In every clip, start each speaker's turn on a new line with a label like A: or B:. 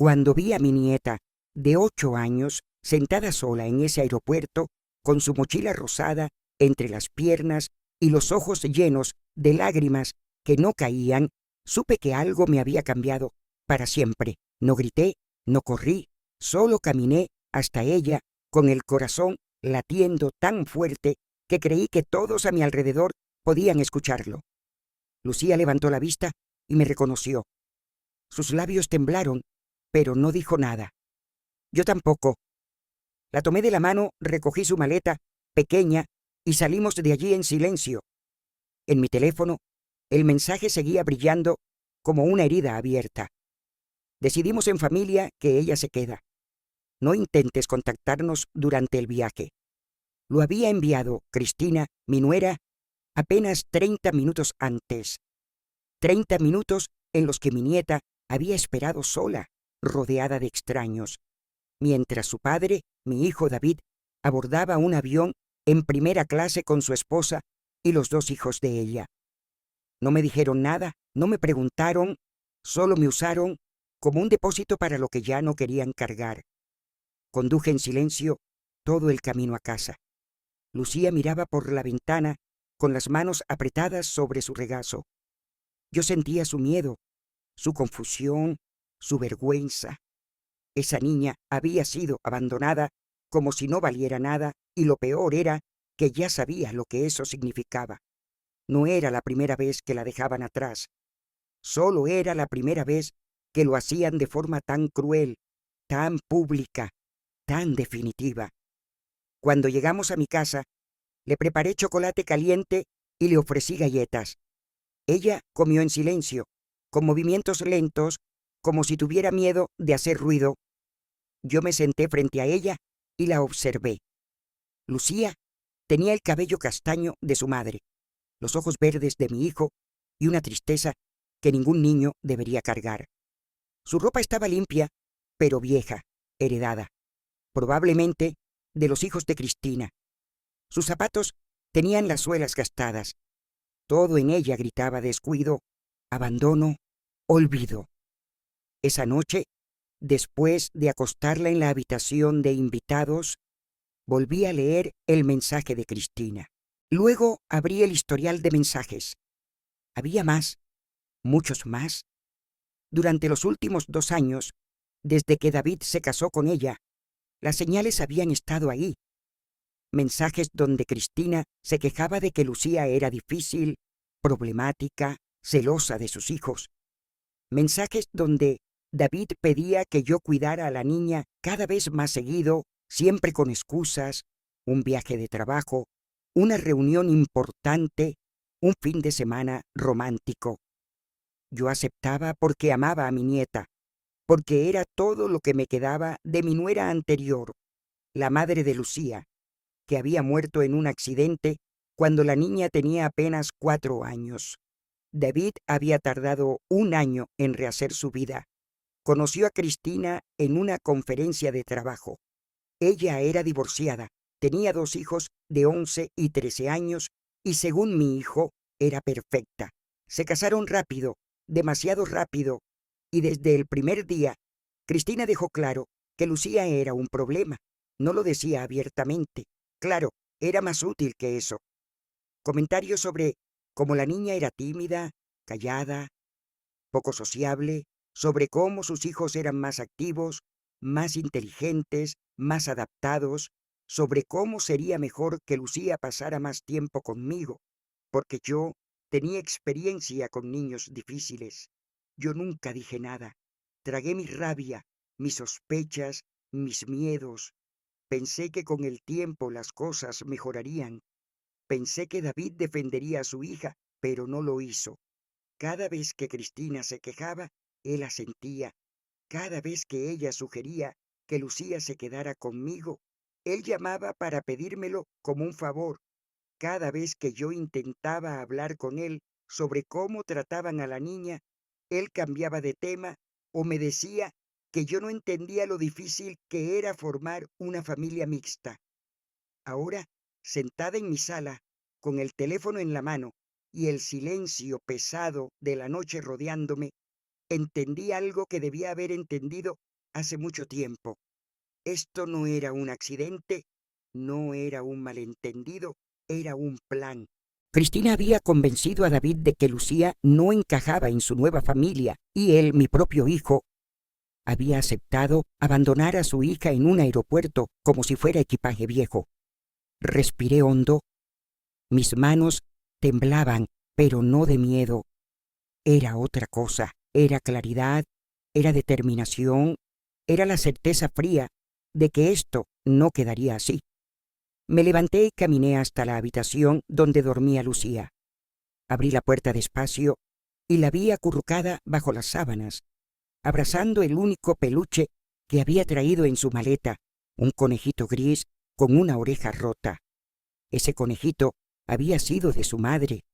A: Cuando vi a mi nieta, de 8 años, sentada sola en ese aeropuerto, con su mochila rosada entre las piernas y los ojos llenos de lágrimas que no caían, supe que algo me había cambiado para siempre. No grité, no corrí, solo caminé hasta ella con el corazón latiendo tan fuerte que creí que todos a mi alrededor podían escucharlo. Lucía levantó la vista y me reconoció. Sus labios temblaron, pero no dijo nada. Yo tampoco. La tomé de la mano, recogí su maleta, pequeña, y salimos de allí en silencio. En mi teléfono, el mensaje seguía brillando como una herida abierta. Decidimos en familia que ella se queda. No intentes contactarnos durante el viaje. Lo había enviado Cristina, mi nuera, apenas 30 minutos antes. 30 minutos en los que mi nieta había esperado sola, rodeada de extraños, mientras su padre, mi hijo David, abordaba un avión en primera clase con su esposa y los 2 hijos de ella. No me dijeron nada, no me preguntaron, solo me usaron como un depósito para lo que ya no querían cargar. Conduje en silencio todo el camino a casa. Lucía miraba por la ventana con las manos apretadas sobre su regazo. Yo sentía su miedo, su confusión, su vergüenza. Esa niña había sido abandonada como si no valiera nada, y lo peor era que ya sabía lo que eso significaba. No era la primera vez que la dejaban atrás. Solo era la primera vez que lo hacían de forma tan cruel, tan pública, tan definitiva. Cuando llegamos a mi casa, le preparé chocolate caliente y le ofrecí galletas. Ella comió en silencio, con movimientos lentos, como si tuviera miedo de hacer ruido. Yo me senté frente a ella y la observé. Lucía tenía el cabello castaño de su madre, los ojos verdes de mi hijo y una tristeza que ningún niño debería cargar. Su ropa estaba limpia, pero vieja, heredada, probablemente de los hijos de Cristina. Sus zapatos tenían las suelas gastadas. Todo en ella gritaba descuido, abandono, olvido. Esa noche, después de acostarla en la habitación de invitados, volví a leer el mensaje de Cristina. Luego abrí el historial de mensajes. Había más, muchos más. Durante los últimos 2 años, desde que David se casó con ella, las señales habían estado ahí. Mensajes donde Cristina se quejaba de que Lucía era difícil, problemática, celosa de sus hijos. Mensajes donde David pedía que yo cuidara a la niña cada vez más seguido, siempre con excusas, un viaje de trabajo, una reunión importante, un fin de semana romántico. Yo aceptaba porque amaba a mi nieta, porque era todo lo que me quedaba de mi nuera anterior, la madre de Lucía, que había muerto en un accidente cuando la niña tenía apenas 4 años. David había tardado 1 año en rehacer su vida. Conoció a Cristina en una conferencia de trabajo. Ella era divorciada, tenía 2 hijos de 11 y 13 años y, según mi hijo, era perfecta. Se casaron rápido, demasiado rápido, y desde el primer día, Cristina dejó claro que Lucía era un problema. No lo decía abiertamente. Claro, era más útil que eso. Comentarios sobre cómo la niña era tímida, callada, poco sociable, sobre cómo sus hijos eran más activos, más inteligentes, más adaptados, sobre cómo sería mejor que Lucía pasara más tiempo conmigo, porque yo tenía experiencia con niños difíciles. Yo nunca dije nada. Tragué mi rabia, mis sospechas, mis miedos. Pensé que con el tiempo las cosas mejorarían. Pensé que David defendería a su hija, pero no lo hizo. Cada vez que Cristina se quejaba, él asentía. Cada vez que ella sugería que Lucía se quedara conmigo, él llamaba para pedírmelo como un favor. Cada vez que yo intentaba hablar con él sobre cómo trataban a la niña, él cambiaba de tema o me decía que yo no entendía lo difícil que era formar una familia mixta. Ahora, sentada en mi sala, con el teléfono en la mano y el silencio pesado de la noche rodeándome, entendí algo que debía haber entendido hace mucho tiempo. Esto no era un accidente, no era un malentendido, era un plan. Cristina había convencido a David de que Lucía no encajaba en su nueva familia y él, mi propio hijo, había aceptado abandonar a su hija en un aeropuerto como si fuera equipaje viejo. Respiré hondo. Mis manos temblaban, pero no de miedo. Era otra cosa, era claridad, era determinación, era la certeza fría de que esto no quedaría así. Me levanté y caminé hasta la habitación donde dormía Lucía. Abrí la puerta despacio y la vi acurrucada bajo las sábanas, abrazando el único peluche que había traído en su maleta, un conejito gris con una oreja rota. Ese conejito había sido de su madre.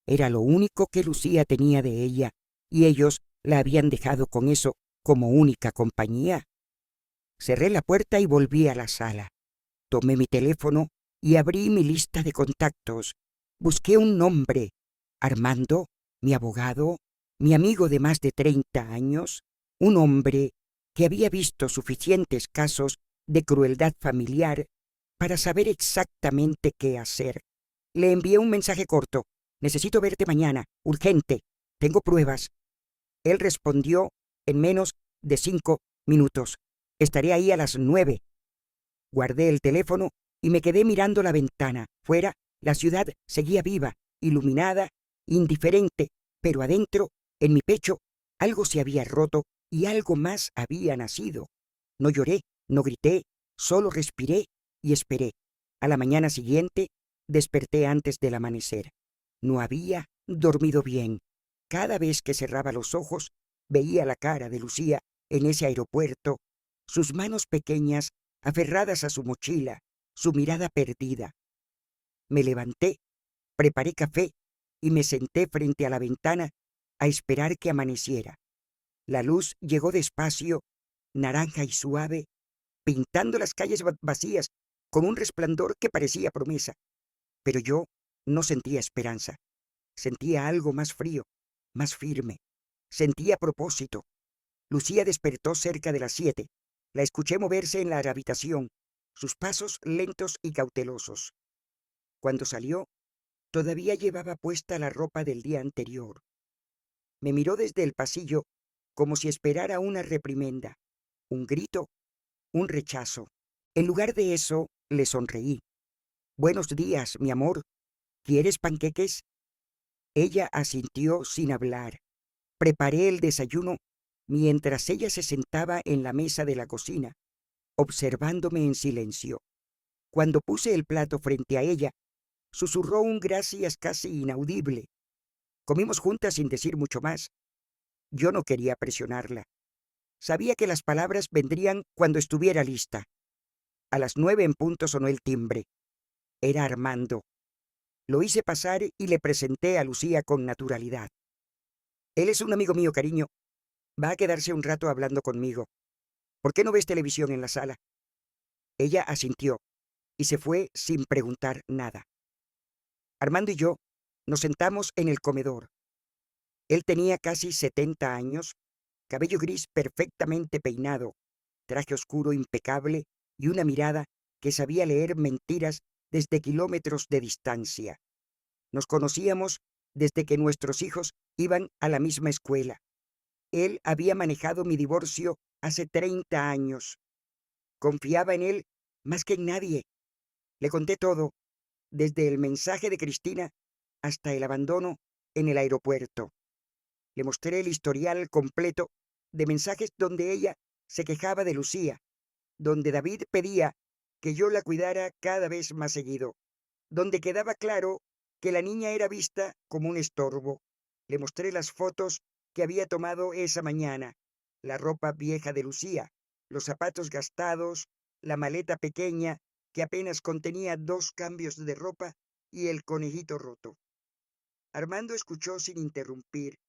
A: Era lo único que Lucía tenía de ella, y ellos la habían dejado con eso como única compañía. Cerré la puerta y volví a la sala. Tomé mi teléfono y abrí mi lista de contactos. Busqué un nombre. Armando, mi abogado, mi amigo de más de 30 años, un hombre que había visto suficientes casos de crueldad familiar para saber exactamente qué hacer. Le envié un mensaje corto. Necesito verte mañana, urgente. Tengo pruebas. Él respondió en menos de 5 minutos. Estaré ahí a las 9. Guardé el teléfono y me quedé mirando la ventana. Fuera, la ciudad seguía viva, iluminada, indiferente, pero adentro, en mi pecho, algo se había roto y algo más había nacido. No lloré, no grité, solo respiré y esperé. A la mañana siguiente, desperté antes del amanecer. No había dormido bien. Cada vez que cerraba los ojos, veía la cara de Lucía en ese aeropuerto, sus manos pequeñas aferradas a su mochila, su mirada perdida. Me levanté, preparé café y me senté frente a la ventana a esperar que amaneciera. La luz llegó despacio, naranja y suave, pintando las calles vacías con un resplandor que parecía promesa. Pero yo no sentía esperanza. Sentía algo más frío, más firme. Sentía propósito. Lucía despertó cerca de las 7. La escuché moverse en la habitación, sus pasos lentos y cautelosos. Cuando salió, todavía llevaba puesta la ropa del día anterior. Me miró desde el pasillo como si esperara una reprimenda, un grito, un rechazo. En lugar de eso, le sonreí. Buenos días, mi amor. ¿Quieres panqueques? Ella asintió sin hablar. Preparé el desayuno mientras ella se sentaba en la mesa de la cocina, observándome en silencio. Cuando puse el plato frente a ella, susurró un gracias casi inaudible. Comimos juntas sin decir mucho más. Yo no quería presionarla. Sabía que las palabras vendrían cuando estuviera lista. A las 9 en punto sonó el timbre. Era Armando. Lo hice pasar y le presenté a Lucía con naturalidad. Él es un amigo mío, cariño. Va a quedarse un rato hablando conmigo. ¿Por qué no ves televisión en la sala? Ella asintió y se fue sin preguntar nada. Armando y yo nos sentamos en el comedor. Él tenía casi 70 años, cabello gris perfectamente peinado, traje oscuro impecable y una mirada que sabía leer mentiras desde kilómetros de distancia. Nos conocíamos desde que nuestros hijos iban a la misma escuela. Él había manejado mi divorcio hace 30 años. Confiaba en él más que en nadie. Le conté todo, desde el mensaje de Cristina hasta el abandono en el aeropuerto. Le mostré el historial completo de mensajes donde ella se quejaba de Lucía, donde David pedía que yo la cuidara cada vez más seguido, donde quedaba claro que la niña era vista como un estorbo. Le mostré las fotos que había tomado esa mañana, la ropa vieja de Lucía, los zapatos gastados, la maleta pequeña que apenas contenía 2 cambios de ropa y el conejito roto. Armando escuchó sin interrumpir,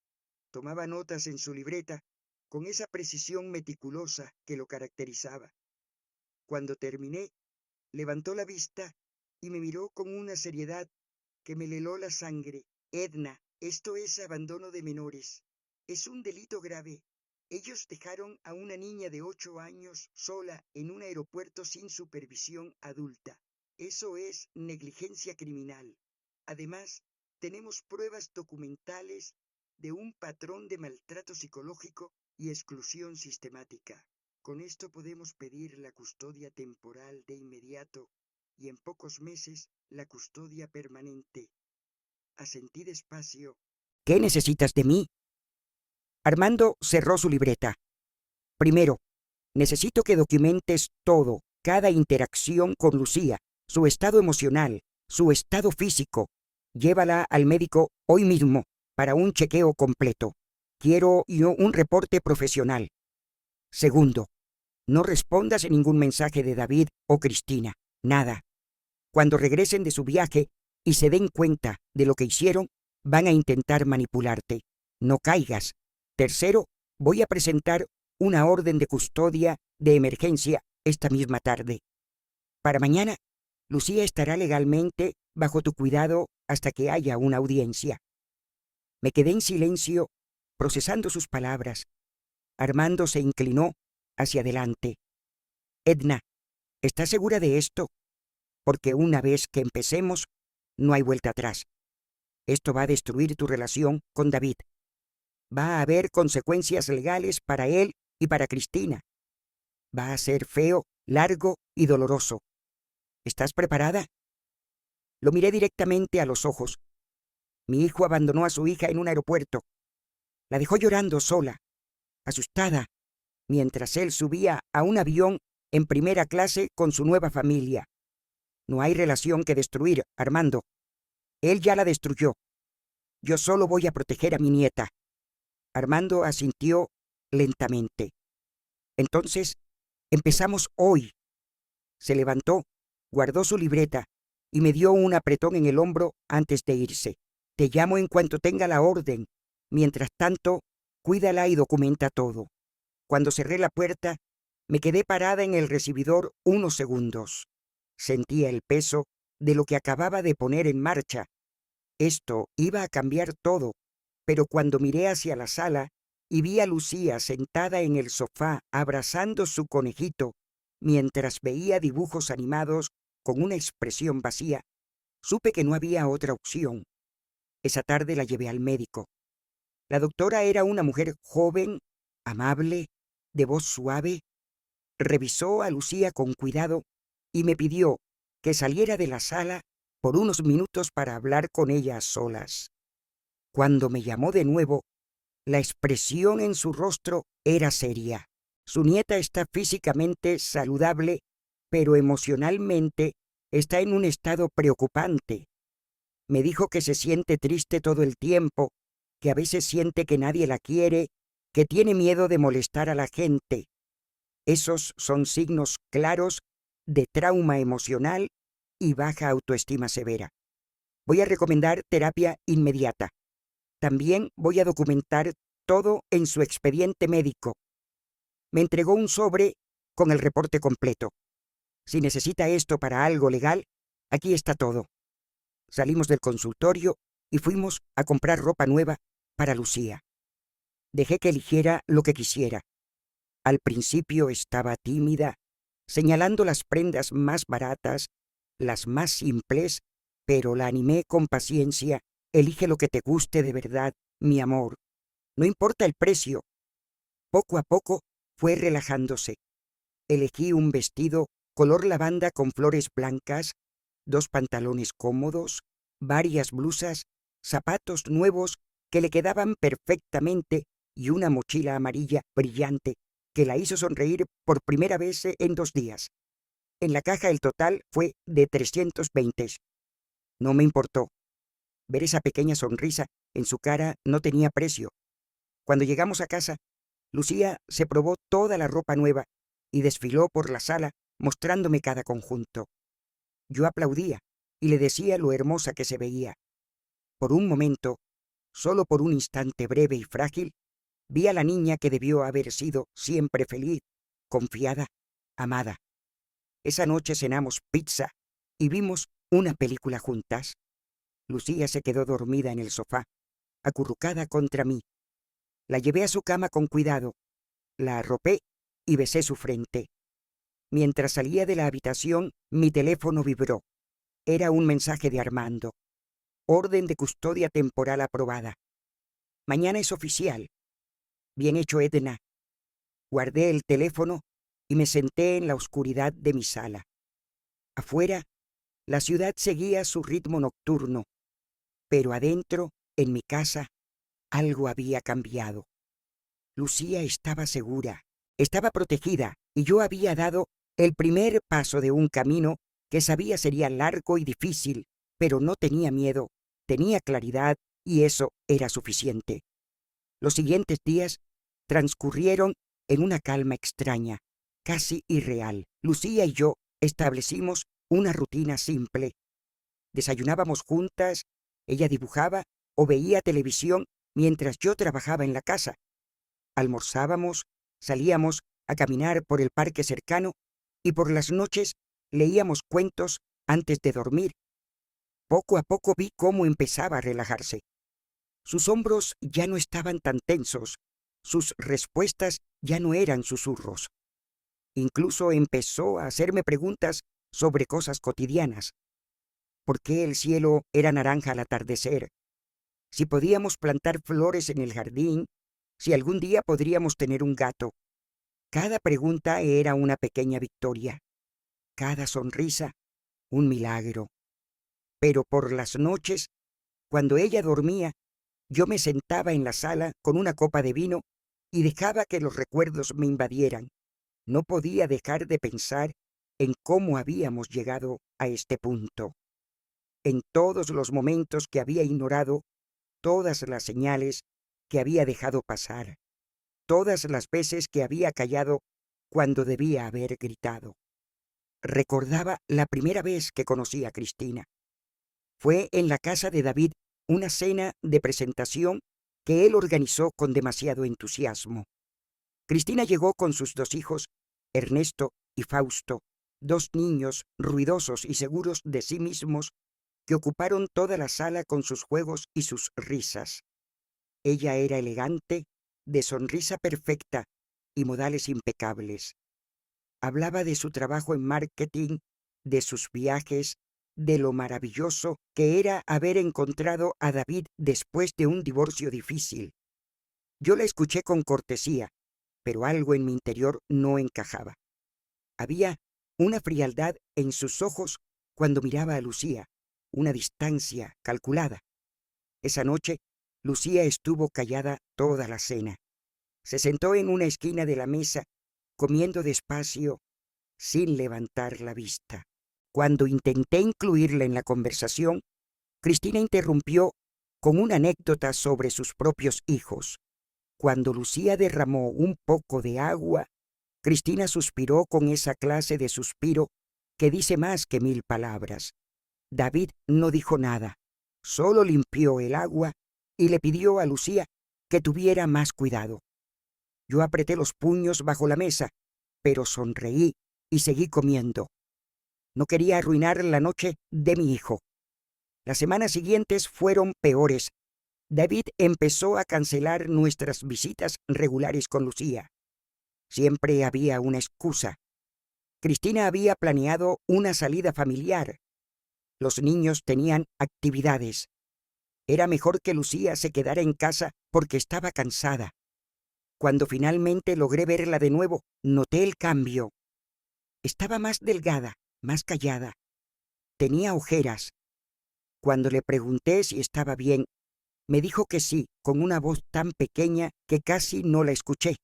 A: tomaba notas en su libreta con esa precisión meticulosa que lo caracterizaba. Cuando terminé, levantó la vista y me miró con una seriedad que me heló la sangre. Edna, esto es abandono de menores. Es un delito grave. Ellos dejaron a una niña de 8 años sola en un aeropuerto sin supervisión adulta. Eso es negligencia criminal. Además, tenemos pruebas documentales de un patrón de maltrato psicológico y exclusión sistemática. Con esto podemos pedir la custodia temporal de inmediato y en pocos meses la custodia permanente. Asentí despacio. ¿Qué necesitas de mí? Armando cerró su libreta. Primero, necesito que documentes todo, cada interacción con Lucía, su estado emocional, su estado físico. Llévala al médico hoy mismo para un chequeo completo. Quiero yo un reporte profesional. Segundo, no respondas a ningún mensaje de David o Cristina. Nada. Cuando regresen de su viaje y se den cuenta de lo que hicieron, van a intentar manipularte. No caigas. Tercero, voy a presentar una orden de custodia de emergencia esta misma tarde. Para mañana, Lucía estará legalmente bajo tu cuidado hasta que haya una audiencia. Me quedé en silencio, procesando sus palabras. Armando se inclinó hacia adelante. Edna, ¿estás segura de esto? Porque una vez que empecemos, no hay vuelta atrás. Esto va a destruir tu relación con David. Va a haber consecuencias legales para él y para Cristina. Va a ser feo, largo y doloroso. ¿Estás preparada? Lo miré directamente a los ojos. Mi hijo abandonó a su hija en un aeropuerto. La dejó llorando sola, asustada, mientras él subía a un avión en primera clase con su nueva familia. No hay relación que destruir, Armando. Él ya la destruyó. Yo solo voy a proteger a mi nieta. Armando asintió lentamente. Entonces, empezamos hoy. Se levantó, guardó su libreta y me dio un apretón en el hombro antes de irse. Te llamo en cuanto tenga la orden. Mientras tanto, cuídala y documenta todo. Cuando cerré la puerta, me quedé parada en el recibidor unos segundos. Sentía el peso de lo que acababa de poner en marcha. Esto iba a cambiar todo, pero cuando miré hacia la sala y vi a Lucía sentada en el sofá abrazando su conejito, mientras veía dibujos animados con una expresión vacía, supe que no había otra opción. Esa tarde la llevé al médico. La doctora era una mujer joven, amable, de voz suave. Revisó a Lucía con cuidado y me pidió que saliera de la sala por unos minutos para hablar con ella a solas. Cuando me llamó de nuevo, la expresión en su rostro era seria. Su nieta está físicamente saludable, pero emocionalmente está en un estado preocupante. Me dijo que se siente triste todo el tiempo, que a veces siente que nadie la quiere, que tiene miedo de molestar a la gente. Esos son signos claros de trauma emocional y baja autoestima severa. Voy a recomendar terapia inmediata. También voy a documentar todo en su expediente médico. Me entregó un sobre con el reporte completo. Si necesita esto para algo legal, aquí está todo. Salimos del consultorio y fuimos a comprar ropa nueva para Lucía. Dejé que eligiera lo que quisiera. Al principio estaba tímida, señalando las prendas más baratas, las más simples, pero la animé con paciencia. Elige lo que te guste de verdad, mi amor. No importa el precio. Poco a poco fue relajándose. Elegí un vestido color lavanda con flores blancas, 2 pantalones cómodos, varias blusas, zapatos nuevos que le quedaban perfectamente y una mochila amarilla brillante que la hizo sonreír por primera vez en 2 días. En la caja el total fue de 320. No me importó. Ver esa pequeña sonrisa en su cara no tenía precio. Cuando llegamos a casa, Lucía se probó toda la ropa nueva y desfiló por la sala mostrándome cada conjunto. Yo aplaudía y le decía lo hermosa que se veía. Por un momento, solo por un instante breve y frágil, vi a la niña que debió haber sido siempre feliz, confiada, amada. Esa noche cenamos pizza y vimos una película juntas. Lucía se quedó dormida en el sofá, acurrucada contra mí. La llevé a su cama con cuidado La arropé y besé su frente. Mientras salía de la habitación, mi teléfono vibró. Era un mensaje de Armando. Orden de custodia temporal aprobada. Mañana es oficial. Bien hecho, Edna. Guardé el teléfono y me senté en la oscuridad de mi sala. Afuera, la ciudad seguía su ritmo nocturno, pero adentro, en mi casa, algo había cambiado. Lucía estaba segura, estaba protegida, y yo había dado el primer paso de un camino que sabía sería largo y difícil, pero no tenía miedo, tenía claridad, y eso era suficiente. Los siguientes días transcurrieron en una calma extraña, casi irreal. Lucía y yo establecimos una rutina simple. Desayunábamos juntas, ella dibujaba o veía televisión mientras yo trabajaba en la casa. Almorzábamos, salíamos a caminar por el parque cercano y por las noches leíamos cuentos antes de dormir. Poco a poco vi cómo empezaba a relajarse. Sus hombros ya no estaban tan tensos, sus respuestas ya no eran susurros. Incluso empezó a hacerme preguntas sobre cosas cotidianas. ¿Por qué el cielo era naranja al atardecer? Si podíamos plantar flores en el jardín, si algún día podríamos tener un gato. Cada pregunta era una pequeña victoria, cada sonrisa un milagro. Pero por las noches, cuando ella dormía, yo me sentaba en la sala con una copa de vino y dejaba que los recuerdos me invadieran. No podía dejar de pensar en cómo habíamos llegado a este punto. En todos los momentos que había ignorado, todas las señales que había dejado pasar, todas las veces que había callado cuando debía haber gritado. Recordaba la primera vez que conocí a Cristina. Fue en la casa de David, una cena de presentación que él organizó con demasiado entusiasmo. Cristina llegó con sus 2 hijos, Ernesto y Fausto, 2 niños ruidosos y seguros de sí mismos que ocuparon toda la sala con sus juegos y sus risas. Ella era elegante, de sonrisa perfecta y modales impecables. Hablaba de su trabajo en marketing, de sus viajes, de lo maravilloso que era haber encontrado a David después de un divorcio difícil. Yo la escuché con cortesía, pero algo en mi interior no encajaba. Había una frialdad en sus ojos cuando miraba a Lucía, una distancia calculada. Esa noche, Lucía estuvo callada toda la cena. Se sentó en una esquina de la mesa, comiendo despacio, sin levantar la vista. Cuando intenté incluirla en la conversación, Cristina interrumpió con una anécdota sobre sus propios hijos. Cuando Lucía derramó un poco de agua, Cristina suspiró con esa clase de suspiro que dice más que 1000 palabras. David no dijo nada, solo limpió el agua y le pidió a Lucía que tuviera más cuidado. Yo apreté los puños bajo la mesa, pero sonreí y seguí comiendo. No quería arruinar la noche de mi hijo. Las semanas siguientes fueron peores. David empezó a cancelar nuestras visitas regulares con Lucía. Siempre había una excusa. Cristina había planeado una salida familiar. Los niños tenían actividades. Era mejor que Lucía se quedara en casa porque estaba cansada. Cuando finalmente logré verla de nuevo, noté el cambio. Estaba más delgada, más callada. Tenía ojeras. Cuando le pregunté si estaba bien, me dijo que sí, con una voz tan pequeña que casi no la escuché.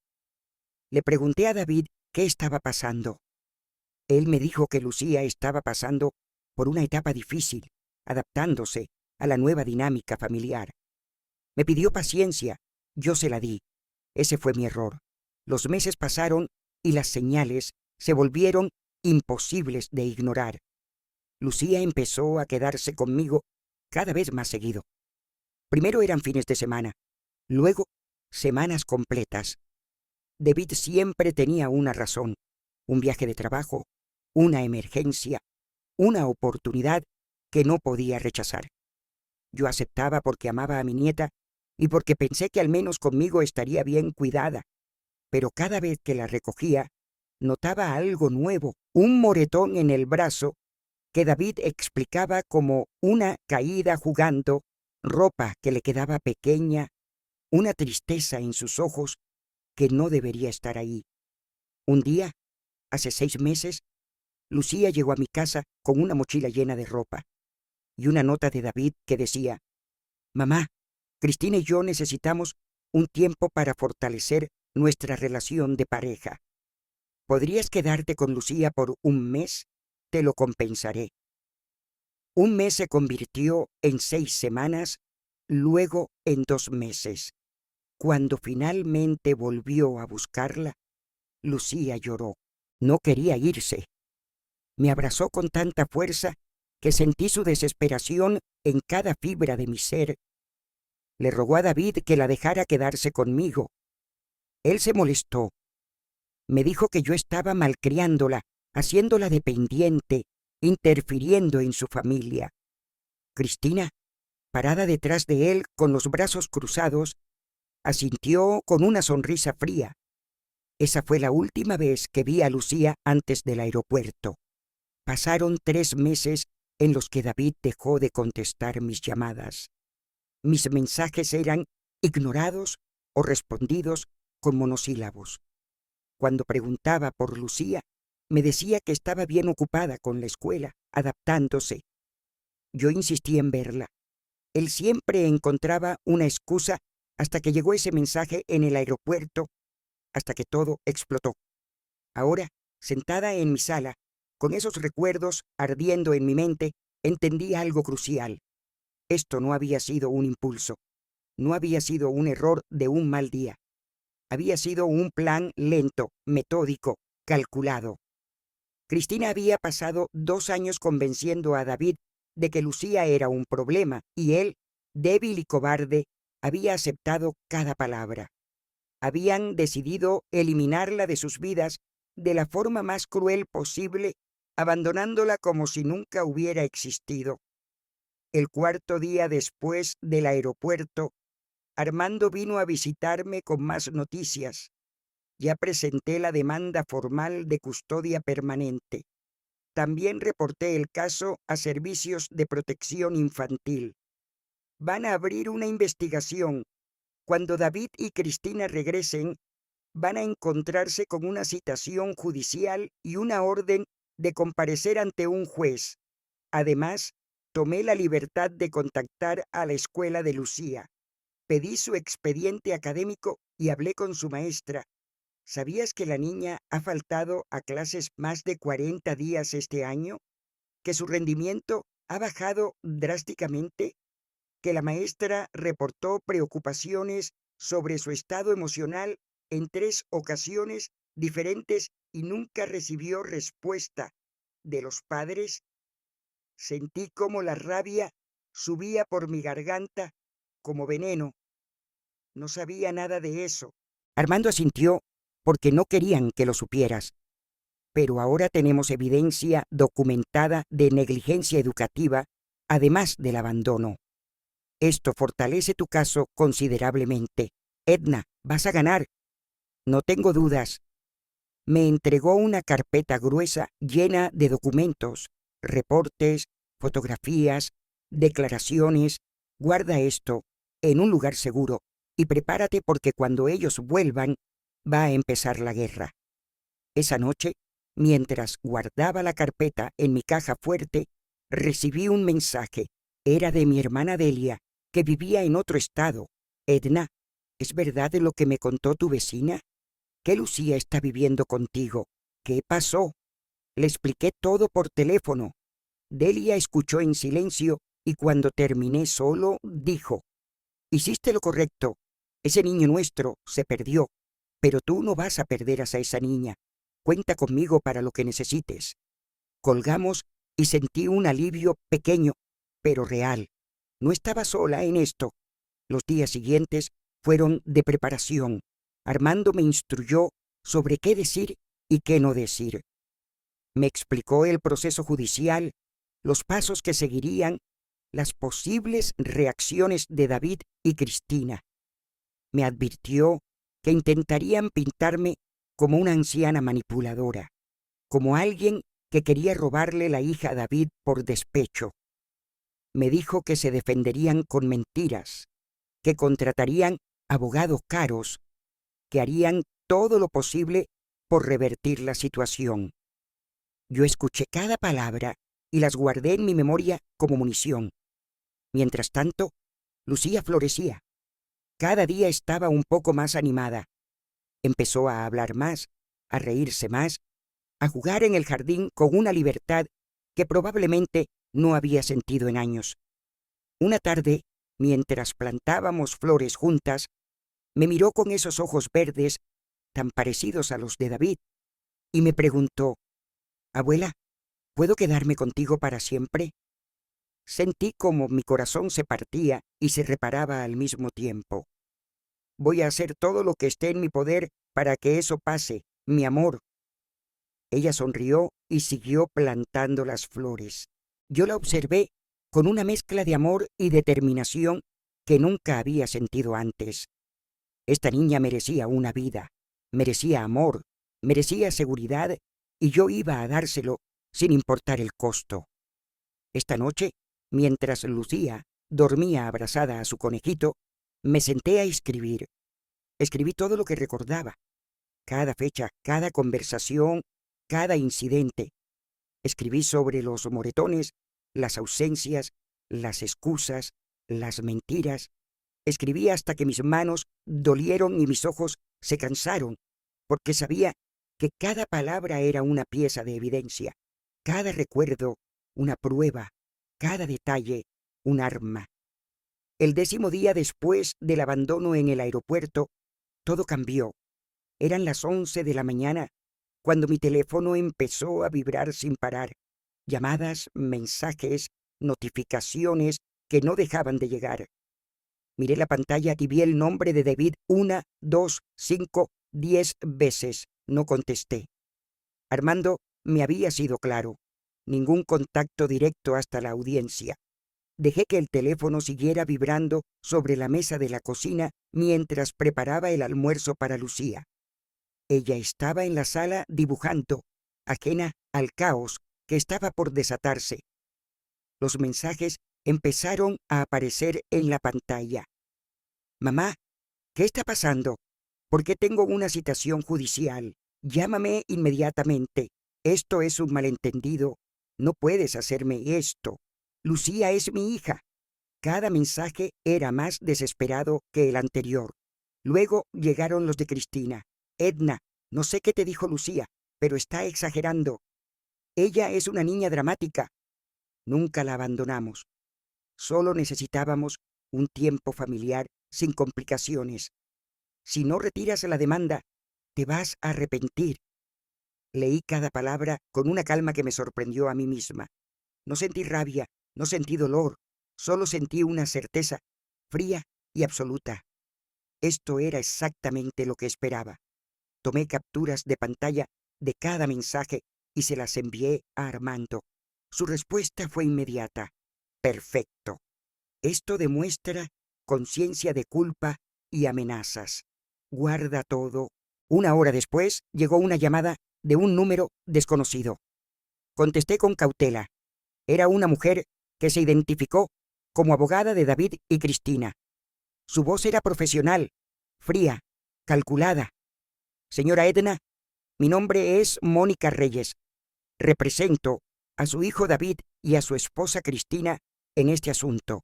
A: Le pregunté a David qué estaba pasando. Él me dijo que Lucía estaba pasando por una etapa difícil, adaptándose a la nueva dinámica familiar. Me pidió paciencia, yo se la di. Ese fue mi error. Los meses pasaron y las señales se volvieron imposibles de ignorar. Lucía empezó a quedarse conmigo cada vez más seguido. Primero eran fines de semana, luego semanas completas. David siempre tenía una razón, un viaje de trabajo, una emergencia, una oportunidad que no podía rechazar. Yo aceptaba porque amaba a mi nieta y porque pensé que al menos conmigo estaría bien cuidada. pero cada vez que la recogía, notaba algo nuevo, un moretón en el brazo que David explicaba como una caída jugando, ropa que le quedaba pequeña, una tristeza en sus ojos que no debería estar ahí. Un día, hace 6 meses, Lucía llegó a mi casa con una mochila llena de ropa y una nota de David que decía: «Mamá, Cristina y yo necesitamos un tiempo para fortalecer nuestra relación de pareja. ¿Podrías quedarte con Lucía por un mes? Te lo compensaré». Un mes se convirtió en 6 semanas, luego en 2 meses. Cuando finalmente volvió a buscarla, Lucía lloró. No quería irse. Me abrazó con tanta fuerza que sentí su desesperación en cada fibra de mi ser. Le rogó a David que la dejara quedarse conmigo. Él se molestó. Me dijo que yo estaba malcriándola, haciéndola dependiente, interfiriendo en su familia. Cristina, parada detrás de él con los brazos cruzados, asintió con una sonrisa fría. Esa fue la última vez que vi a Lucía antes del aeropuerto. Pasaron 3 meses en los que David dejó de contestar mis llamadas. Mis mensajes eran ignorados o respondidos con monosílabos. Cuando preguntaba por Lucía, me decía que estaba bien ocupada con la escuela, adaptándose. Yo insistí en verla. Él siempre encontraba una excusa hasta que llegó ese mensaje en el aeropuerto, hasta que todo explotó. Ahora, sentada en mi sala, con esos recuerdos ardiendo en mi mente, entendí algo crucial. Esto no había sido un impulso, no había sido un error de un mal día. Había sido un plan lento, metódico, calculado. Cristina había pasado 2 años convenciendo a David de que Lucía era un problema, y él, débil y cobarde, había aceptado cada palabra. Habían decidido eliminarla de sus vidas de la forma más cruel posible, abandonándola como si nunca hubiera existido. El 4.º día después del aeropuerto, Armando vino a visitarme con más noticias. Ya presenté la demanda formal de custodia permanente. También reporté el caso a Servicios de Protección Infantil. Van a abrir una investigación. Cuando David y Cristina regresen, van a encontrarse con una citación judicial y una orden de comparecer ante un juez. Además, tomé la libertad de contactar a la escuela de Lucía. Pedí su expediente académico y hablé con su maestra. ¿Sabías que la niña ha faltado a clases más de 40 días este año? ¿Que su rendimiento ha bajado drásticamente? Que la maestra reportó preocupaciones sobre su estado emocional en 3 ocasiones diferentes y nunca recibió respuesta de los padres? Sentí como la rabia subía por mi garganta como veneno. No sabía nada de eso. Armando asintió porque no querían que lo supieras. Pero ahora tenemos evidencia documentada de negligencia educativa, además del abandono. Esto fortalece tu caso considerablemente. Edna, vas a ganar. No tengo dudas. Me entregó una carpeta gruesa llena de documentos, reportes, fotografías, declaraciones. Guarda esto en un lugar seguro y prepárate porque cuando ellos vuelvan va a empezar la guerra. Esa noche, mientras guardaba la carpeta en mi caja fuerte, recibí un mensaje. Era de mi hermana Delia, que vivía en otro estado. Edna, ¿es verdad lo que me contó tu vecina? ¿Que Lucía está viviendo contigo? ¿Qué pasó? Le expliqué todo por teléfono. Delia escuchó en silencio y cuando terminé solo, dijo: «Hiciste lo correcto. Ese niño nuestro se perdió, pero tú no vas a perder a esa niña. Cuenta conmigo para lo que necesites». Colgamos y sentí un alivio pequeño, pero real. No estaba sola en esto. Los días siguientes fueron de preparación. Armando me instruyó sobre qué decir y qué no decir. Me explicó el proceso judicial, los pasos que seguirían, las posibles reacciones de David y Cristina. Me advirtió que intentarían pintarme como una anciana manipuladora, como alguien que quería robarle la hija a David por despecho. Me dijo que se defenderían con mentiras, que contratarían abogados caros, que harían todo lo posible por revertir la situación. Yo escuché cada palabra y las guardé en mi memoria como munición. Mientras tanto, Lucía florecía. Cada día estaba un poco más animada. Empezó a hablar más, a reírse más, a jugar en el jardín con una libertad que probablemente no había sentido en años. Una tarde, mientras plantábamos flores juntas, me miró con esos ojos verdes tan parecidos a los de David y me preguntó: «Abuela, ¿puedo quedarme contigo para siempre?». Sentí como mi corazón se partía y se reparaba al mismo tiempo. «Voy a hacer todo lo que esté en mi poder para que eso pase, mi amor». Ella sonrió y siguió plantando las flores. Yo la observé con una mezcla de amor y determinación que nunca había sentido antes. Esta niña merecía una vida, merecía amor, merecía seguridad, y yo iba a dárselo sin importar el costo. Esta noche, mientras Lucía dormía abrazada a su conejito, me senté a escribir. Escribí todo lo que recordaba, cada fecha, cada conversación, cada incidente. Escribí sobre los moretones, las ausencias, las excusas, las mentiras. Escribí hasta que mis manos dolieron y mis ojos se cansaron, porque sabía que cada palabra era una pieza de evidencia, cada recuerdo una prueba, cada detalle un arma. El 10º día después del abandono en el aeropuerto, todo cambió. Eran las 11 de la mañana cuando mi teléfono empezó a vibrar sin parar. Llamadas, mensajes, notificaciones que no dejaban de llegar. Miré la pantalla y vi el nombre de David 1, 2, 5, 10 veces. No contesté. Armando me había sido claro. Ningún contacto directo hasta la audiencia. Dejé que el teléfono siguiera vibrando sobre la mesa de la cocina mientras preparaba el almuerzo para Lucía. Ella estaba en la sala dibujando, ajena al caos que estaba por desatarse. Los mensajes empezaron a aparecer en la pantalla. «Mamá, ¿qué está pasando? ¿Por qué tengo una citación judicial? Llámame inmediatamente. Esto es un malentendido. No puedes hacerme esto. Lucía es mi hija». Cada mensaje era más desesperado que el anterior. Luego llegaron los de Cristina. «Edna, no sé qué te dijo Lucía, pero está exagerando. Ella es una niña dramática». Nunca la abandonamos. Solo necesitábamos un tiempo familiar sin complicaciones. «Si no retiras la demanda, te vas a arrepentir». Leí cada palabra con una calma que me sorprendió a mí misma. No sentí rabia, no sentí dolor, solo sentí una certeza fría y absoluta. Esto era exactamente lo que esperaba. Tomé capturas de pantalla de cada mensaje y se las envié a Armando. Su respuesta fue inmediata. «Perfecto. Esto demuestra conciencia de culpa y amenazas. Guarda todo». 1 hora después llegó una llamada de un número desconocido. Contesté con cautela. Era una mujer que se identificó como abogada de David y Cristina. Su voz era profesional, fría, calculada. «Señora Edna, mi nombre es Mónica Reyes. Represento a su hijo David y a su esposa Cristina en este asunto.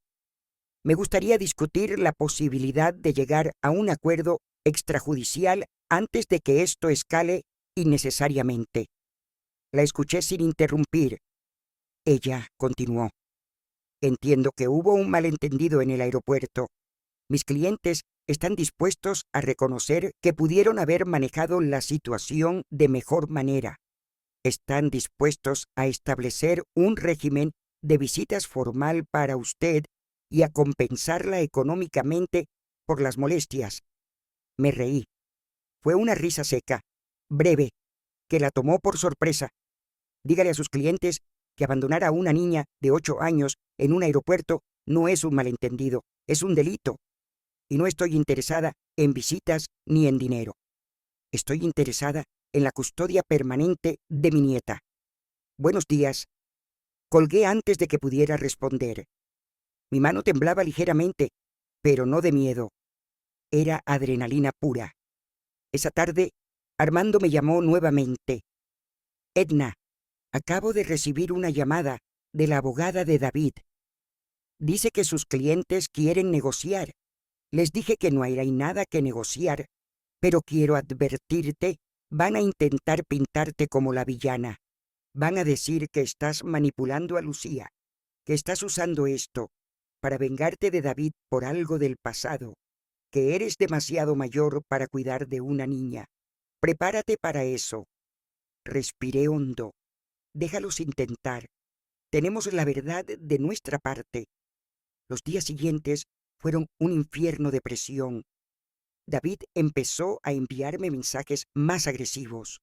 A: Me gustaría discutir la posibilidad de llegar a un acuerdo extrajudicial antes de que esto escale innecesariamente». La escuché sin interrumpir. Ella continuó: «Entiendo que hubo un malentendido en el aeropuerto. Mis clientes están dispuestos a reconocer que pudieron haber manejado la situación de mejor manera. Están dispuestos a establecer un régimen de visitas formal para usted y a compensarla económicamente por las molestias». Me reí. Fue una risa seca, breve, que la tomó por sorpresa. «Dígale a sus clientes que abandonar a una niña de 8 años en un aeropuerto no es un malentendido, es un delito». y no estoy interesada en visitas ni en dinero. Estoy interesada en la custodia permanente de mi nieta. Buenos días. Colgué antes de que pudiera responder. Mi mano temblaba ligeramente, pero no de miedo. Era adrenalina pura. Esa tarde, Armando me llamó nuevamente. Edna, acabo de recibir una llamada de la abogada de David. Dice que sus clientes quieren negociar. Les dije que no hay nada que negociar, pero quiero advertirte, van a intentar pintarte como la villana. Van a decir que estás manipulando a Lucía, que estás usando esto para vengarte de David por algo del pasado, que eres demasiado mayor para cuidar de una niña. Prepárate para eso. Respiré hondo. Déjalos intentar. Tenemos la verdad de nuestra parte. Los días siguientes fueron un infierno de presión. David empezó a enviarme mensajes más agresivos.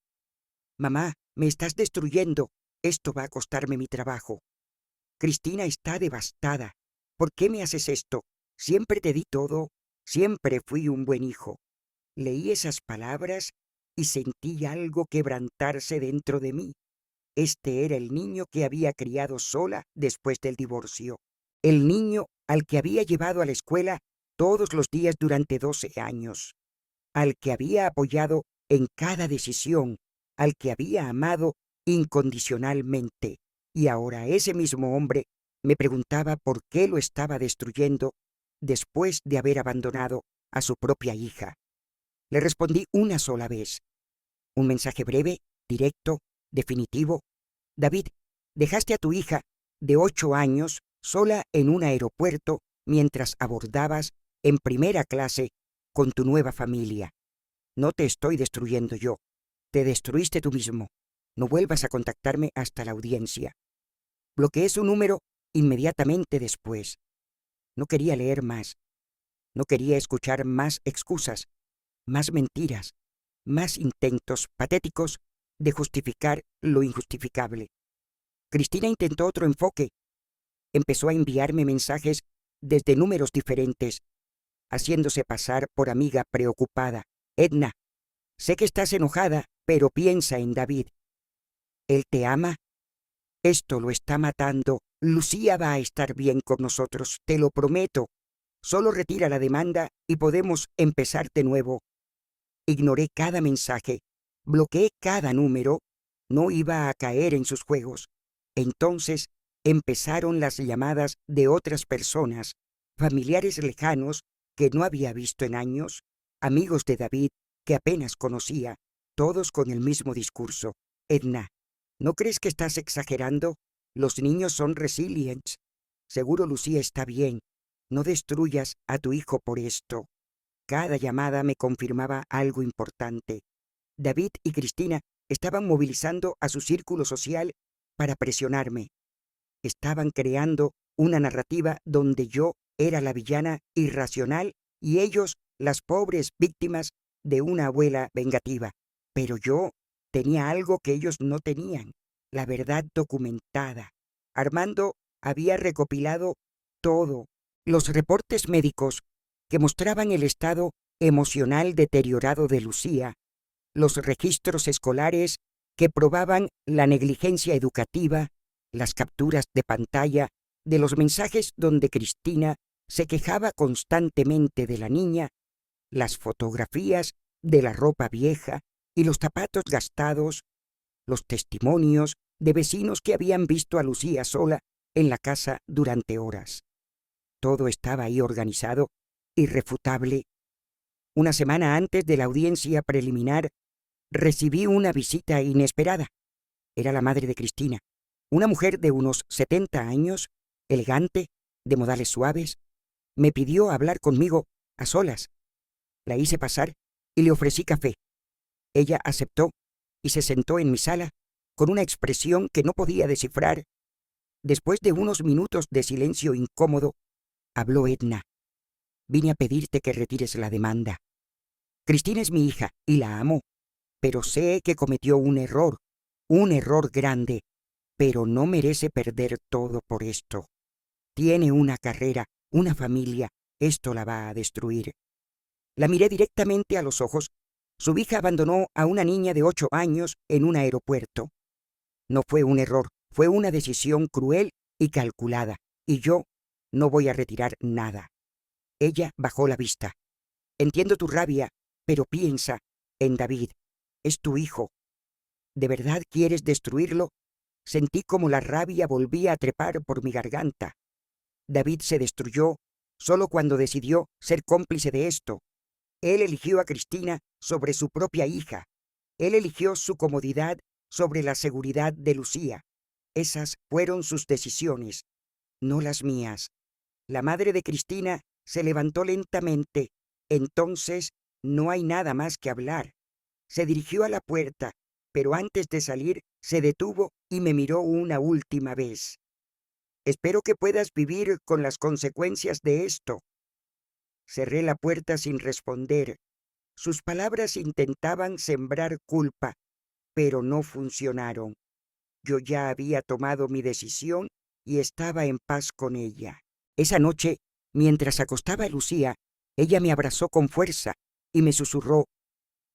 A: Mamá, me estás destruyendo. Esto va a costarme mi trabajo. Cristina está devastada. ¿Por qué me haces esto? Siempre te di todo. Siempre fui un buen hijo. Leí esas palabras y sentí algo quebrantarse dentro de mí. Este era el niño que había criado sola después del divorcio. El niño al que había llevado a la escuela todos los días durante 12 años. Al que había apoyado en cada decisión. Al que había amado incondicionalmente. Y ahora ese mismo hombre me preguntaba por qué lo estaba destruyendo después de haber abandonado a su propia hija. Le respondí una sola vez. Un mensaje breve, directo, definitivo. David, dejaste a tu hija de 8 años sola en un aeropuerto mientras abordabas en primera clase con tu nueva familia. No te estoy destruyendo yo. Te destruiste tú mismo. No vuelvas a contactarme hasta la audiencia. Bloqueé su número inmediatamente después. No quería leer más. No quería escuchar más excusas, más mentiras, más intentos patéticos de justificar lo injustificable. Cristina intentó otro enfoque. Empezó a enviarme mensajes desde números diferentes, haciéndose pasar por amiga preocupada. Edna, sé que estás enojada, pero piensa en David. ¿Él te ama? Esto lo está matando. Lucía va a estar bien con nosotros, te lo prometo. Solo retira la demanda y podemos empezar de nuevo. Ignoré cada mensaje, bloqueé cada número. No iba a caer en sus juegos. Entonces empezaron las llamadas de otras personas, familiares lejanos que no había visto en años, amigos de David que apenas conocía, todos con el mismo discurso. Edna, ¿no crees que estás exagerando? Los niños son resilientes. Seguro Lucía está bien. No destruyas a tu hijo por esto. Cada llamada me confirmaba algo importante. David y Cristina estaban movilizando a su círculo social para presionarme. Estaban creando una narrativa donde yo era la villana irracional y ellos las pobres víctimas de una abuela vengativa. Pero yo tenía algo que ellos no tenían, la verdad documentada. Armando había recopilado todo, los reportes médicos que mostraban el estado emocional deteriorado de Lucía, los registros escolares que probaban la negligencia educativa, las capturas de pantalla de los mensajes donde Cristina se quejaba constantemente de la niña, las fotografías de la ropa vieja y los zapatos gastados, los testimonios de vecinos que habían visto a Lucía sola en la casa durante horas. Todo estaba ahí organizado, irrefutable. Una semana antes de la audiencia preliminar, recibí una visita inesperada. Era la madre de Cristina, una mujer de unos 70 años, elegante, de modales suaves. Me pidió hablar conmigo a solas. La hice pasar y le ofrecí café. Ella aceptó y se sentó en mi sala con una expresión que no podía descifrar. Después de unos minutos de silencio incómodo, habló Edna. Vine a pedirte que retires la demanda. Cristina es mi hija y la amo, pero sé que cometió un error grande, pero no merece perder todo por esto. Tiene una carrera, una familia, Esto la va a destruir. La miré directamente a los ojos. Su hija abandonó a una niña de 8 años en un aeropuerto. No fue un error, fue una decisión cruel y calculada, y yo no voy a retirar nada. Ella bajó la vista. Entiendo tu rabia, pero piensa en David. Es tu hijo. ¿De verdad quieres destruirlo? Sentí como la rabia volvía a trepar por mi garganta. David se destruyó solo cuando decidió ser cómplice de esto. Él eligió a Cristina sobre su propia hija. Él eligió su comodidad sobre la seguridad de Lucía. Esas fueron sus decisiones, no las mías. La madre de Cristina se levantó lentamente. Entonces no hay nada más que hablar. Se dirigió a la puerta, pero antes de salir se detuvo y me miró una última vez. Espero que puedas vivir con las consecuencias de esto. Cerré la puerta sin responder. Sus palabras intentaban sembrar culpa, pero no funcionaron. Yo ya había tomado mi decisión y estaba en paz con ella. Esa noche, mientras acostaba a Lucía, ella me abrazó con fuerza y me susurró: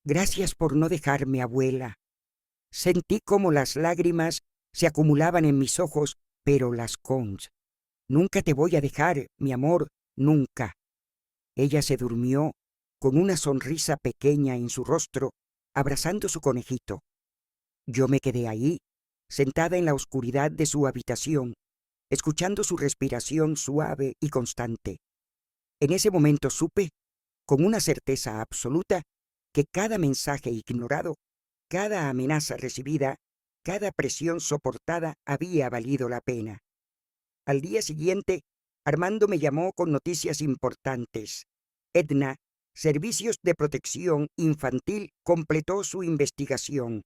A: «Gracias por no dejarme, abuela». Sentí como las lágrimas se acumulaban en mis ojos, pero las cons. «Nunca te voy a dejar, mi amor, nunca». Ella se durmió con una sonrisa pequeña en su rostro, abrazando su conejito. Yo me quedé ahí, sentada en la oscuridad de su habitación, escuchando su respiración suave y constante. En ese momento supe, con una certeza absoluta, que cada mensaje ignorado, cada amenaza recibida, cada presión soportada había valido la pena. Al día siguiente, Armando me llamó con noticias importantes. Edna, Servicios de Protección Infantil, completó su investigación.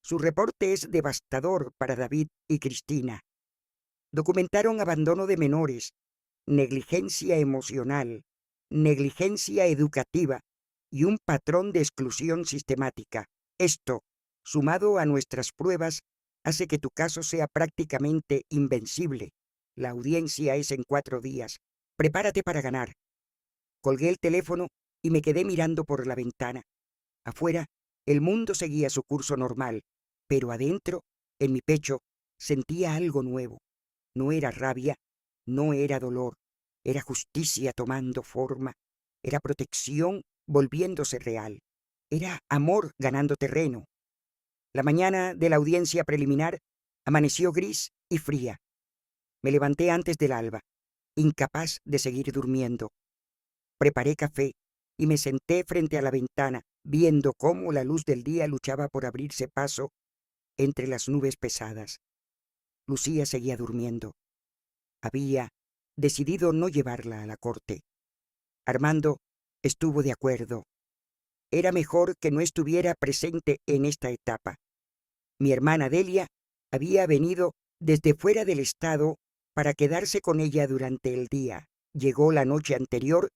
A: Su reporte es devastador para David y Cristina. Documentaron abandono de menores, negligencia emocional, negligencia educativa y un patrón de exclusión sistemática. Esto, sumado a nuestras pruebas, hace que tu caso sea prácticamente invencible. La audiencia es en 4 días. Prepárate para ganar. Colgué el teléfono y me quedé mirando por la ventana. Afuera, el mundo seguía su curso normal, pero adentro, en mi pecho, sentía algo nuevo. No era rabia, no era dolor, era justicia tomando forma, era protección volviéndose real, era amor ganando terreno. La mañana de la audiencia preliminar amaneció gris y fría. Me levanté antes del alba, incapaz de seguir durmiendo. Preparé café y me senté frente a la ventana, viendo cómo la luz del día luchaba por abrirse paso entre las nubes pesadas. Lucía seguía durmiendo. Había decidido no llevarla a la corte. Armando estuvo de acuerdo. Era mejor que no estuviera presente en esta etapa. Mi hermana Delia había venido desde fuera del estado para quedarse con ella durante el día. Llegó la noche anterior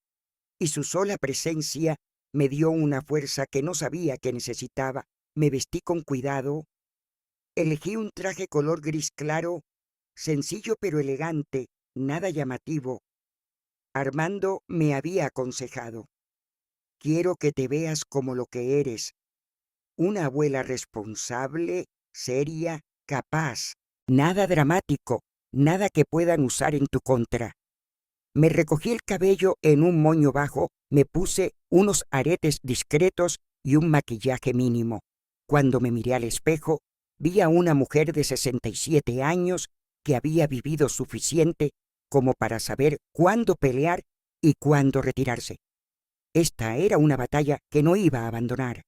A: y su sola presencia me dio una fuerza que no sabía que necesitaba. Me vestí con cuidado. Elegí un traje color gris claro, sencillo pero elegante, nada llamativo. Armando me había aconsejado: «Quiero que te veas como lo que eres, una abuela responsable, seria, capaz. Nada dramático, nada que puedan usar en tu contra». Me recogí el cabello en un moño bajo, me puse unos aretes discretos y un maquillaje mínimo. Cuando me miré al espejo, vi a una mujer de 67 años que había vivido suficiente como para saber cuándo pelear y cuándo retirarse. Esta era una batalla que no iba a abandonar.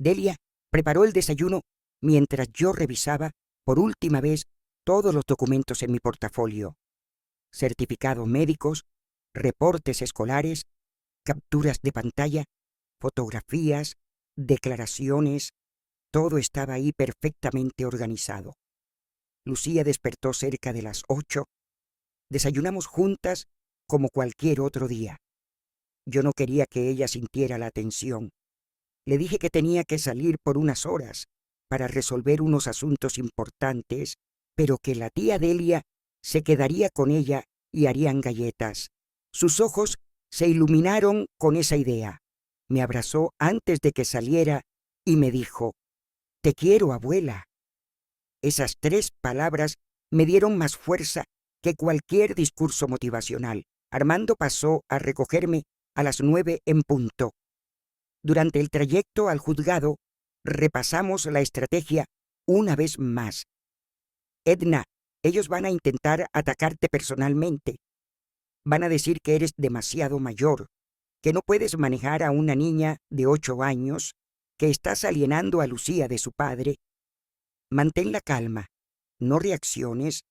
A: Delia preparó el desayuno mientras yo revisaba por última vez todos los documentos en mi portafolio: certificados médicos, reportes escolares, capturas de pantalla, fotografías, declaraciones. Todo estaba ahí perfectamente organizado. Lucía despertó cerca de las 8. Desayunamos juntas como cualquier otro día. Yo no quería que ella sintiera la tensión. Le dije que tenía que salir por unas horas para resolver unos asuntos importantes, pero que la tía Delia se quedaría con ella y harían galletas. Sus ojos se iluminaron con esa idea. Me abrazó antes de que saliera y me dijo: «Te quiero, abuela». Esas 3 palabras me dieron más fuerza que cualquier discurso motivacional. Armando pasó a recogerme a las 9 en punto. Durante el trayecto al juzgado, repasamos la estrategia una vez más. «Edna, ellos van a intentar atacarte personalmente. Van a decir que eres demasiado mayor, que no puedes manejar a una niña de 8 años, que estás alienando a Lucía de su padre. Mantén la calma, no reacciones,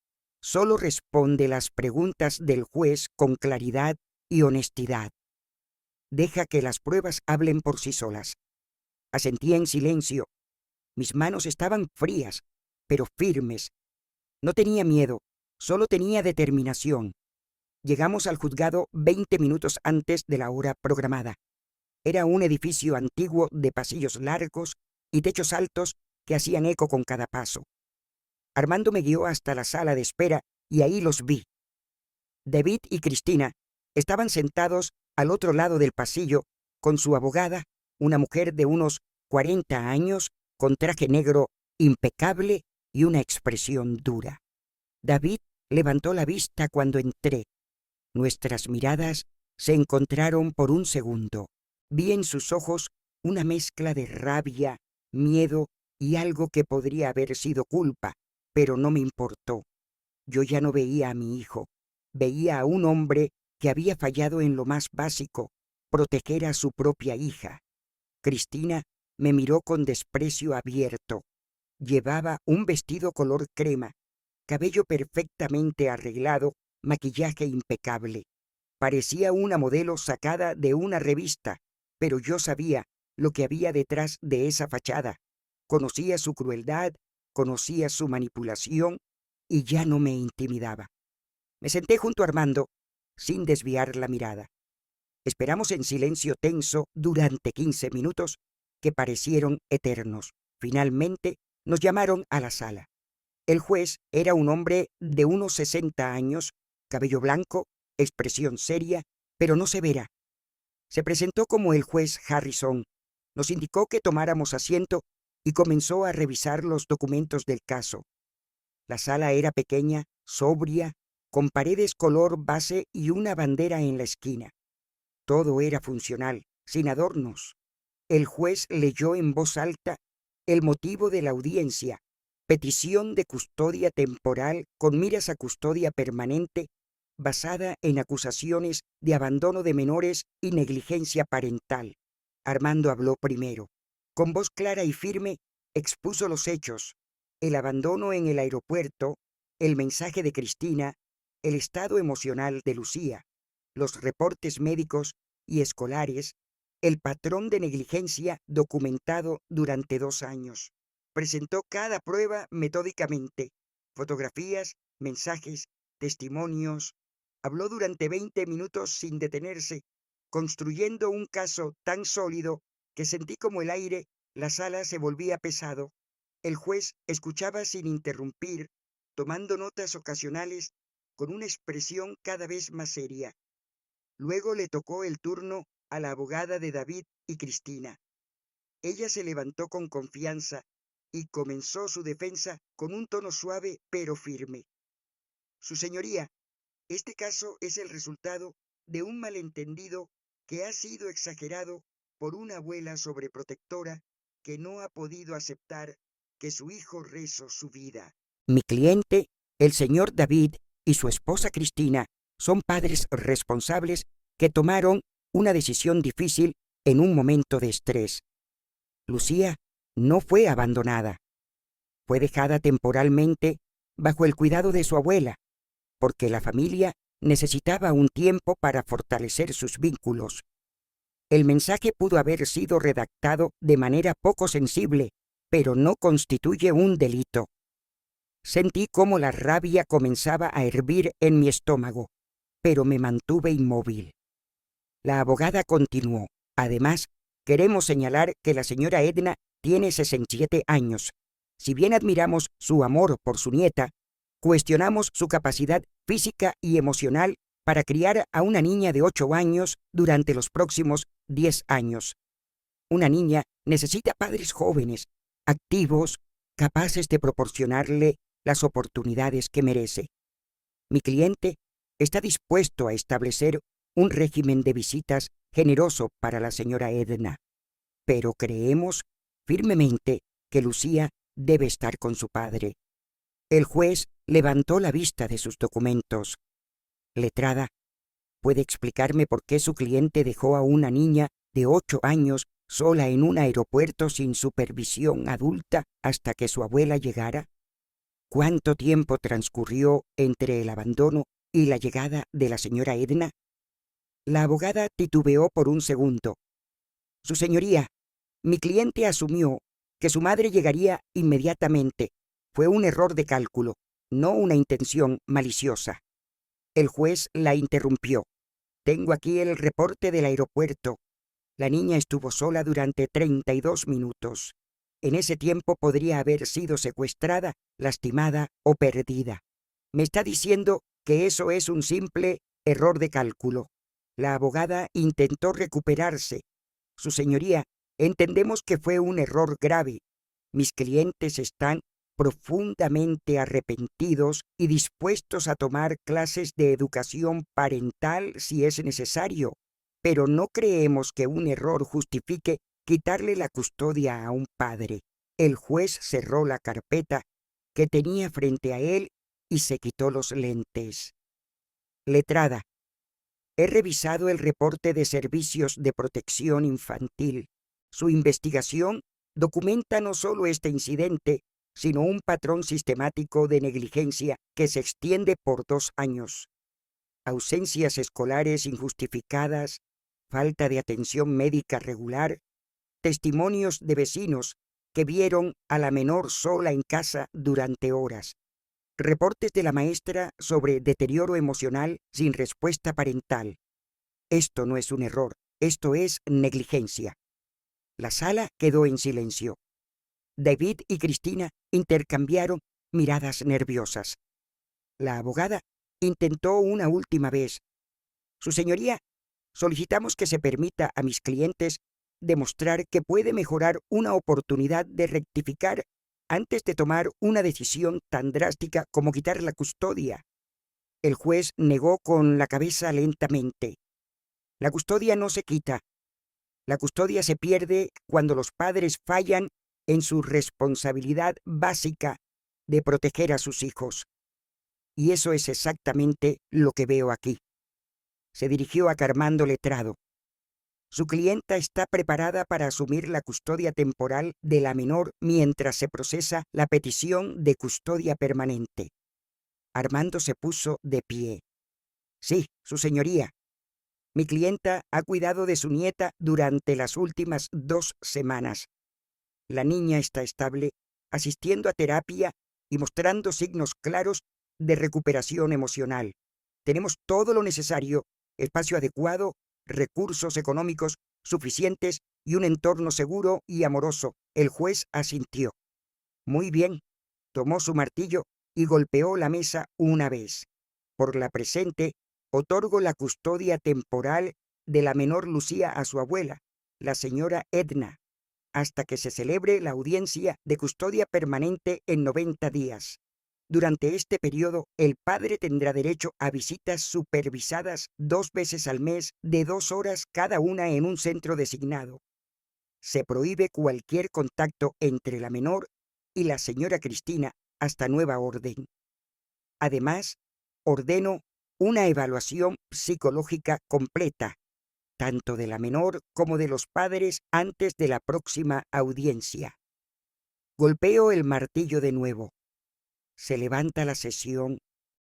A: solo responde las preguntas del juez con claridad y honestidad. Deja que las pruebas hablen por sí solas». Asentí en silencio. Mis manos estaban frías, pero firmes. No tenía miedo, solo tenía determinación. Llegamos al juzgado 20 minutos antes de la hora programada. Era un edificio antiguo de pasillos largos y techos altos que hacían eco con cada paso. Armando me guió hasta la sala de espera y ahí los vi. David y Cristina estaban sentados al otro lado del pasillo con su abogada, una mujer de unos 40 años, con traje negro impecable y una expresión dura. David levantó la vista cuando entré. Nuestras miradas se encontraron por un segundo. Vi en sus ojos una mezcla de rabia, miedo y algo que podría haber sido culpa, pero no me importó. Yo ya no veía a mi hijo. Veía a un hombre que había fallado en lo más básico, proteger a su propia hija. Cristina me miró con desprecio abierto. Llevaba un vestido color crema, cabello perfectamente arreglado, maquillaje impecable. Parecía una modelo sacada de una revista, pero yo sabía lo que había detrás de esa fachada. Conocía su crueldad, conocía su manipulación y ya no me intimidaba. Me senté junto a Armando sin desviar la mirada. Esperamos en silencio tenso durante 15 minutos que parecieron eternos. Finalmente nos llamaron a la sala. El juez era un hombre de unos 60 años, cabello blanco, expresión seria, pero no severa. Se presentó como el juez Harrison. Nos indicó que tomáramos asiento y comenzó a revisar los documentos del caso. La sala era pequeña, sobria, con paredes color base y una bandera en la esquina. Todo era funcional, sin adornos. El juez leyó en voz alta el motivo de la audiencia: petición de custodia temporal con miras a custodia permanente basada en acusaciones de abandono de menores y negligencia parental. Armando habló primero. Con voz clara y firme expuso los hechos: el abandono en el aeropuerto, el mensaje de Cristina, el estado emocional de Lucía, los reportes médicos y escolares, el patrón de negligencia documentado durante 2 años. Presentó cada prueba metódicamente: fotografías, mensajes, testimonios. Habló durante 20 minutos sin detenerse, construyendo un caso tan sólido que sentí como el aire, la sala se volvía pesado. El juez escuchaba sin interrumpir, tomando notas ocasionales con una expresión cada vez más seria. Luego le tocó el turno a la abogada de David y Cristina. Ella se levantó con confianza y comenzó su defensa con un tono suave pero firme. Su señoría, este caso es el resultado de un malentendido que ha sido exagerado por una abuela sobreprotectora que no ha podido aceptar que su hijo rezó su vida. Mi cliente, el señor David, y su esposa Cristina son padres responsables que tomaron una decisión difícil en un momento de estrés. Lucía no fue abandonada. Fue dejada temporalmente bajo el cuidado de su abuela, porque la familia necesitaba un tiempo para fortalecer sus vínculos. El mensaje pudo haber sido redactado de manera poco sensible, pero no constituye un delito. Sentí cómo la rabia comenzaba a hervir en mi estómago, pero me mantuve inmóvil. La abogada continuó: además, queremos señalar que la señora Edna tiene 67 años. Si bien admiramos su amor por su nieta, cuestionamos su capacidad física y emocional para criar a una niña de 8 años durante los próximos 10 años. Una niña necesita padres jóvenes, activos, capaces de proporcionarle las oportunidades que merece. Mi cliente está dispuesto a establecer un régimen de visitas generoso para la señora Edna, pero creemos firmemente que Lucía debe estar con su padre. El juez levantó la vista de sus documentos. Letrada, ¿puede explicarme por qué su cliente dejó a una niña de 8 años sola en un aeropuerto sin supervisión adulta hasta que su abuela llegara? ¿Cuánto tiempo transcurrió entre el abandono y la llegada de la señora Edna? La abogada titubeó por un segundo. Su señoría, mi cliente asumió que su madre llegaría inmediatamente. Fue un error de cálculo, no una intención maliciosa. El juez la interrumpió. Tengo aquí el reporte del aeropuerto. La niña estuvo sola durante 32 minutos. En ese tiempo podría haber sido secuestrada, lastimada o perdida. Me está diciendo que eso es un simple error de cálculo. La abogada intentó recuperarse. Su señoría, entendemos que fue un error grave. Mis clientes están profundamente arrepentidos y dispuestos a tomar clases de educación parental si es necesario, pero no creemos que un error justifique quitarle la custodia a un padre. El juez cerró la carpeta que tenía frente a él y se quitó los lentes. Letrada, he revisado el reporte de servicios de protección infantil. Su investigación documenta no solo este incidente, sino un patrón sistemático de negligencia que se extiende por 2 años. Ausencias escolares injustificadas, falta de atención médica regular, testimonios de vecinos que vieron a la menor sola en casa durante horas, reportes de la maestra sobre deterioro emocional sin respuesta parental. Esto no es un error, esto es negligencia. La sala quedó en silencio. David y Cristina intercambiaron miradas nerviosas. La abogada intentó una última vez. Su señoría, solicitamos que se permita a mis clientes demostrar que puede mejorar una oportunidad de rectificar antes de tomar una decisión tan drástica como quitar la custodia. El juez negó con la cabeza lentamente. La custodia no se quita. La custodia se pierde cuando los padres fallan en su responsabilidad básica de proteger a sus hijos. Y eso es exactamente lo que veo aquí. Se dirigió a Carmando Letrado. Su clienta está preparada para asumir la custodia temporal de la menor mientras se procesa la petición de custodia permanente. Armando se puso de pie. Sí, su señoría. Mi clienta ha cuidado de su nieta durante las últimas 2 semanas. La niña está estable, asistiendo a terapia y mostrando signos claros de recuperación emocional. Tenemos todo lo necesario, espacio adecuado, recursos económicos suficientes y un entorno seguro y amoroso. El juez asintió. Muy bien. Tomó su martillo y golpeó la mesa una vez. Por la presente, otorgo la custodia temporal de la menor Lucía a su abuela, la señora Edna, hasta que se celebre la audiencia de custodia permanente en 90 días. Durante este periodo, el padre tendrá derecho a visitas supervisadas 2 veces al mes de 2 horas cada una en un centro designado. Se prohíbe cualquier contacto entre la menor y la señora Cristina hasta nueva orden. Además, ordeno una evaluación psicológica completa, tanto de la menor como de los padres antes de la próxima audiencia. Golpeo el martillo de nuevo. Se levanta la sesión.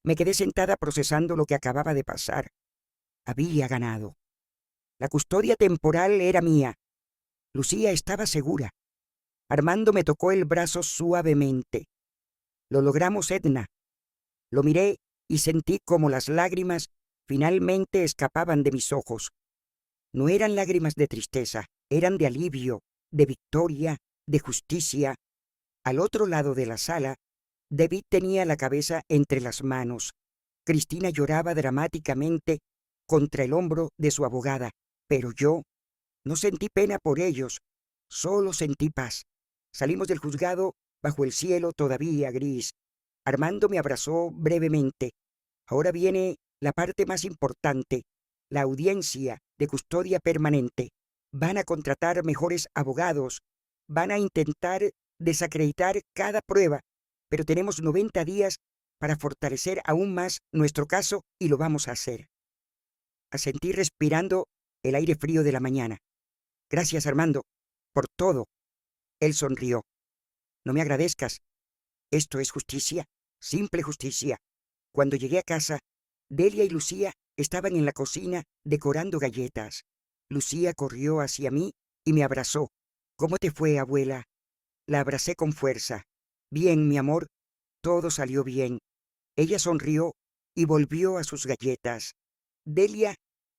A: Me quedé sentada procesando lo que acababa de pasar. Había ganado. La custodia temporal era mía. Lucía estaba segura. Armando me tocó el brazo suavemente. Lo logramos, Edna. Lo miré y sentí como las lágrimas finalmente escapaban de mis ojos. No eran lágrimas de tristeza, eran de alivio, de victoria, de justicia. Al otro lado de la sala, David tenía la cabeza entre las manos. Cristina lloraba dramáticamente contra el hombro de su abogada, pero yo no sentí pena por ellos, solo sentí paz. Salimos del juzgado bajo el cielo todavía gris. Armando me abrazó brevemente. Ahora viene la parte más importante, la audiencia de custodia permanente. Van a contratar mejores abogados, van a intentar desacreditar cada prueba, pero tenemos 90 días para fortalecer aún más nuestro caso y lo vamos a hacer. Asentí respirando el aire frío de la mañana. Gracias, Armando, por todo. Él sonrió. No me agradezcas. Esto es justicia, simple justicia. Cuando llegué a casa, Delia y Lucía estaban en la cocina decorando galletas. Lucía corrió hacia mí y me abrazó. ¿Cómo te fue, abuela? La abracé con fuerza. Bien, mi amor, todo salió bien. Ella sonrió y volvió a sus galletas. Delia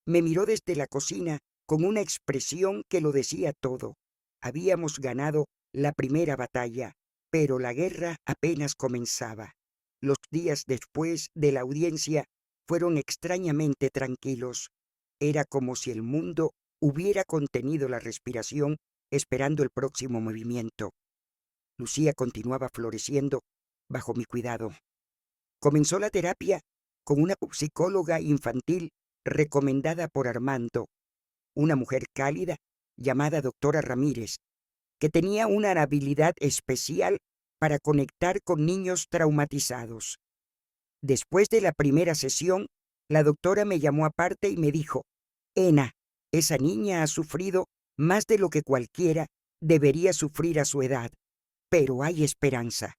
A: me miró desde la cocina con una expresión que lo decía todo. Habíamos ganado la primera batalla, pero la guerra apenas comenzaba. Los días después de la audiencia fueron extrañamente tranquilos. Era como si el mundo hubiera contenido la respiración esperando el próximo movimiento. Lucía continuaba floreciendo bajo mi cuidado. Comenzó la terapia con una psicóloga infantil recomendada por Armando, una mujer cálida llamada doctora Ramírez, que tenía una habilidad especial para conectar con niños traumatizados. Después de la primera sesión, la doctora me llamó aparte y me dijo: Ena, esa niña ha sufrido más de lo que cualquiera debería sufrir a su edad, pero hay esperanza.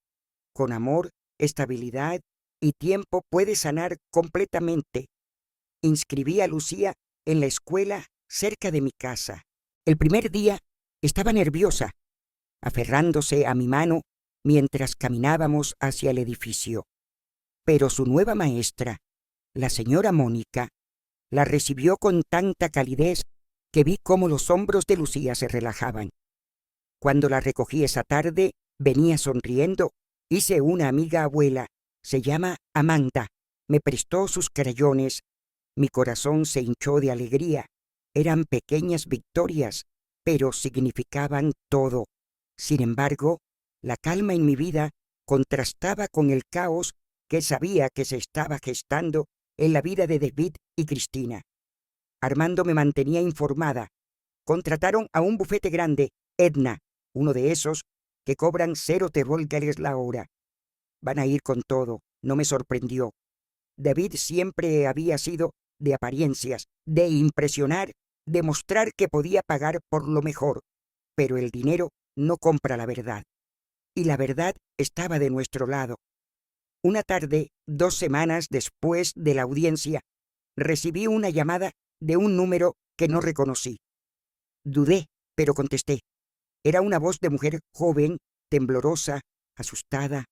A: Con amor, estabilidad y tiempo puede sanar completamente. Inscribí a Lucía en la escuela cerca de mi casa. El primer día estaba nerviosa, aferrándose a mi mano mientras caminábamos hacia el edificio. Pero su nueva maestra, la señora Mónica, la recibió con tanta calidez que vi cómo los hombros de Lucía se relajaban. Cuando la recogí esa tarde, venía sonriendo. Hice una amiga abuela, se llama Amanda, me prestó sus crayones. Mi corazón se hinchó de alegría. Eran pequeñas victorias, pero significaban todo. Sin embargo, la calma en mi vida contrastaba con el caos que sabía que se estaba gestando en la vida de David y Cristina. Armando me mantenía informada. Contrataron a un bufete grande, Edna, uno de esos que cobran $0 la hora. Van a ir con todo, no me sorprendió. David siempre había sido de apariencias, de impresionar, de mostrar que podía pagar por lo mejor, pero el dinero no compra la verdad. Y la verdad estaba de nuestro lado. Una tarde, 2 semanas después de la audiencia, recibí una llamada de un número que no reconocí. Dudé, pero contesté. Era una voz de mujer joven, temblorosa, asustada.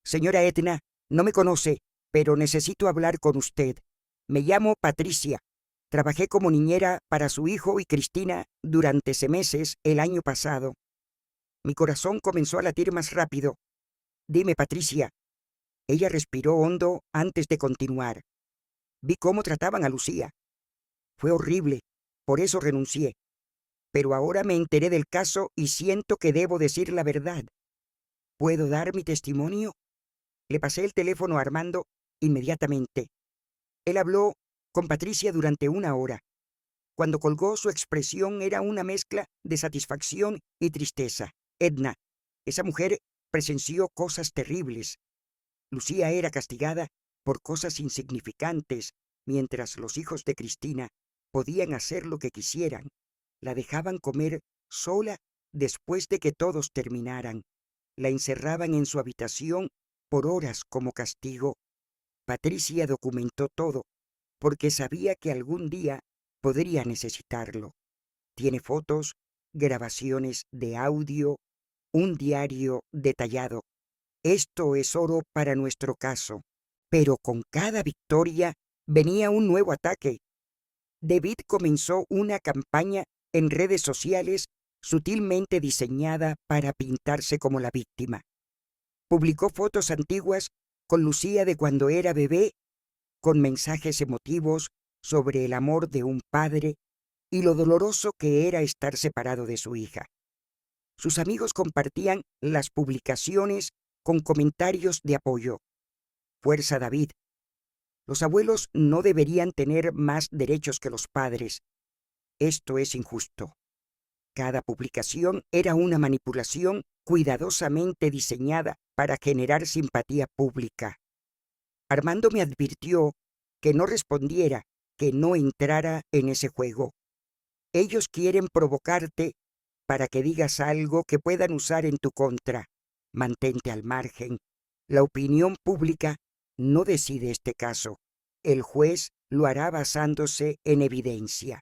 A: Señora Edna, no me conoce, pero necesito hablar con usted. Me llamo Patricia. Trabajé como niñera para su hijo y Cristina durante meses el año pasado. Mi corazón comenzó a latir más rápido. Dime, Patricia. Ella respiró hondo antes de continuar. Vi cómo trataban a Lucía. Fue horrible, por eso renuncié. Pero ahora me enteré del caso y siento que debo decir la verdad. ¿Puedo dar mi testimonio? Le pasé el teléfono a Armando inmediatamente. Él habló con Patricia durante 1 hora. Cuando colgó, su expresión era una mezcla de satisfacción y tristeza. Edna, esa mujer, presenció cosas terribles. Lucía era castigada por cosas insignificantes, mientras los hijos de Cristina podían hacer lo que quisieran. La dejaban comer sola después de que todos terminaran. La encerraban en su habitación por horas como castigo. Patricia documentó todo, porque sabía que algún día podría necesitarlo. Tiene fotos, grabaciones de audio, un diario detallado. Esto es oro para nuestro caso. Pero con cada victoria venía un nuevo ataque. David comenzó una campaña en redes sociales sutilmente diseñada para pintarse como la víctima. Publicó fotos antiguas con Lucía de cuando era bebé con mensajes emotivos sobre el amor de un padre y lo doloroso que era estar separado de su hija. Sus amigos compartían las publicaciones con comentarios de apoyo. Fuerza, David. Los abuelos no deberían tener más derechos que los padres. Esto es injusto. Cada publicación era una manipulación cuidadosamente diseñada para generar simpatía pública. Armando me advirtió que no respondiera, que no entrara en ese juego. Ellos quieren provocarte para que digas algo que puedan usar en tu contra. Mantente al margen. La opinión pública no decide este caso. El juez lo hará basándose en evidencia.